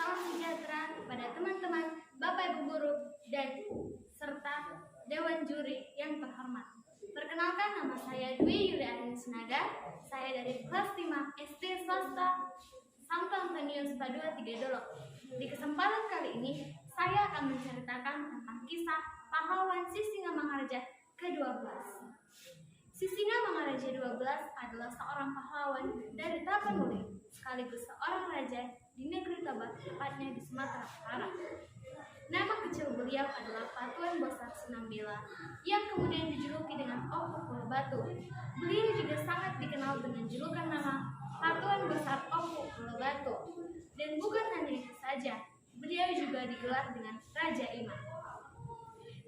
salam sejahtera kepada teman-teman, Bapak Ibu guru, dan serta Dewan Juri yang terhormat. Perkenalkan, nama saya Dwi Yuliani Sinaga. Saya dari kelas 5 SD swasta Santo Antonius Padua 3 Dolok. Di kesempatan kali ini, saya akan menceritakan tentang kisah pahlawan Sisingamangaraja ke-12. Sisingamangaraja 12 adalah seorang pahlawan dari Tapanuli, sekaligus seorang raja di negeri Toba, tepatnya di Sumatera Utara. Nama kecil beliau adalah Patuan Besar Sinambela, yang kemudian dijuluki dengan Oku Pulau Batu. Beliau juga sangat dikenal dengan julukan nama Patuan Besar Oku Pulau Batu. Dan bukan hanya itu saja, beliau juga digelar dengan Raja Imam.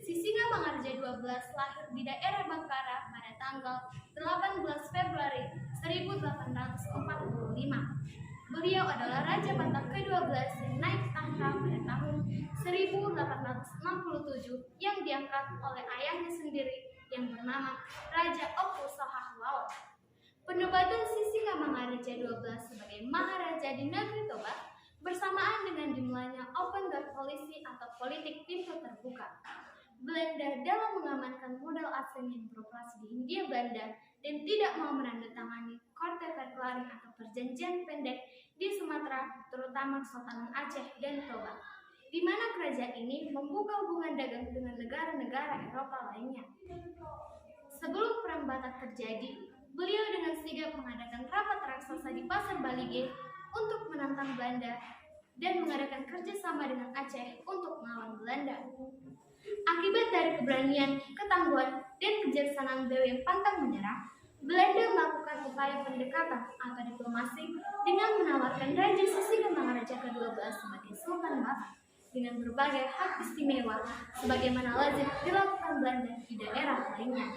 Sisingamangaraja 12 lahir di daerah Bangkara pada tanggal 18 Februari 1845. Beliau adalah Raja Batak ke-12 yang naik tahta pada tahun 1867 yang diangkat oleh ayahnya sendiri yang bernama Raja Oku Sohahuaot. Penobatan Sisingamangaraja 12 sebagai Maharaja di negeri Toba bersamaan dengan dimulainya open door policy atau politik pintu terbuka. Belanda dalam mengamankan modal asing yang beroperasi di Hindia Belanda dan tidak mau menandatangani Korte Verklaring atau perjanjian pendek di Sumatera, terutama Kesultanan Aceh dan Toba, di mana kerajaan ini membuka hubungan dagang dengan negara-negara Eropa lainnya. Sebelum Perang Batak terjadi, beliau dengan sigap mengadakan rapat raksasa di Pasar Balige untuk menantang Belanda dan mengadakan kerjasama dengan Aceh untuk melawan Belanda. Akibat dari keberanian, ketangguhan, dan kejaksanaan beliau yang pantang menyerah, Belanda melakukan upaya pendekatan atau diplomasi dengan menawarkan Raja Sisingamangaraja ke-12 sebagai Sultan Batak dengan berbagai hak istimewa sebagaimana lazim dilakukan Belanda di daerah lainnya.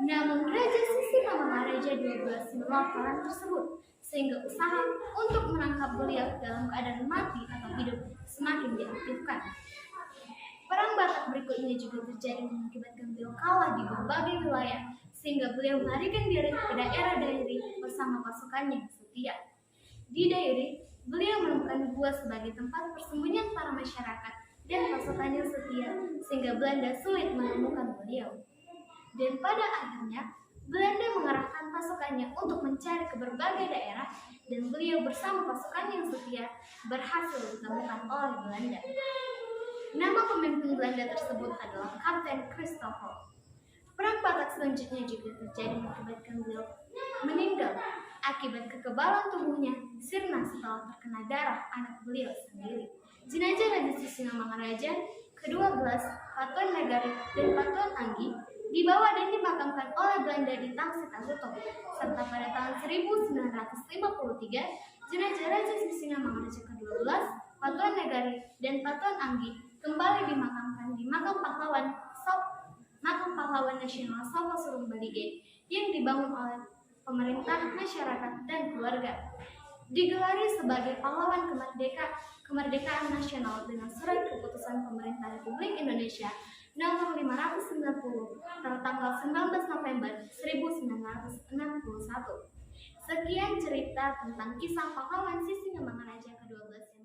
Namun Raja Sisingamangaraja 12 menolak tawaran tersebut, sehingga usaha untuk menangkap beliau dalam keadaan mati atau hidup semakin diaktifkan. Perang Batak berikutnya juga terjadi mengakibatkan beliau kalah di berbagai wilayah, sehingga beliau melarikan diri ke daerah Dairi bersama pasukannya yang setia. Di Dairi, beliau menemukan gua sebagai tempat persembunyian para masyarakat dan pasukannya setia, sehingga Belanda sulit menemukan beliau. Dan pada akhirnya, Belanda mengerahkan pasukannya untuk mencari ke berbagai daerah, dan beliau bersama pasukan yang setia berhasil ditemukan oleh Belanda. Nama pemimpin Belanda tersebut adalah Kapten Christopher. Perang Batak selanjutnya juga terjadi mengakibatkan beliau meninggal akibat kekebalan tubuhnya sirna setelah terkena darah anak beliau sendiri. Jenazah Raja Sisingamangaraja ke-12, Patuan Nagari dan Patuan Anggi dibawa dan dimakamkan oleh Belanda di Tangsi Tagutok, serta pada tahun 1953 jenazah Raja Sisingamangaraja ke-12, Patuan Nagari dan Patuan Anggi kembali dimakamkan di makam pahlawan nasional Soko Surung Balige yang dibangun oleh pemerintah, masyarakat, dan keluarga. Digelari sebagai pahlawan kemerdekaan nasional dengan surat keputusan pemerintah Republik Indonesia nomor 590 tertanggal 19 November 1961. Sekian cerita tentang kisah pahlawan Sisingamangaraja ke-12.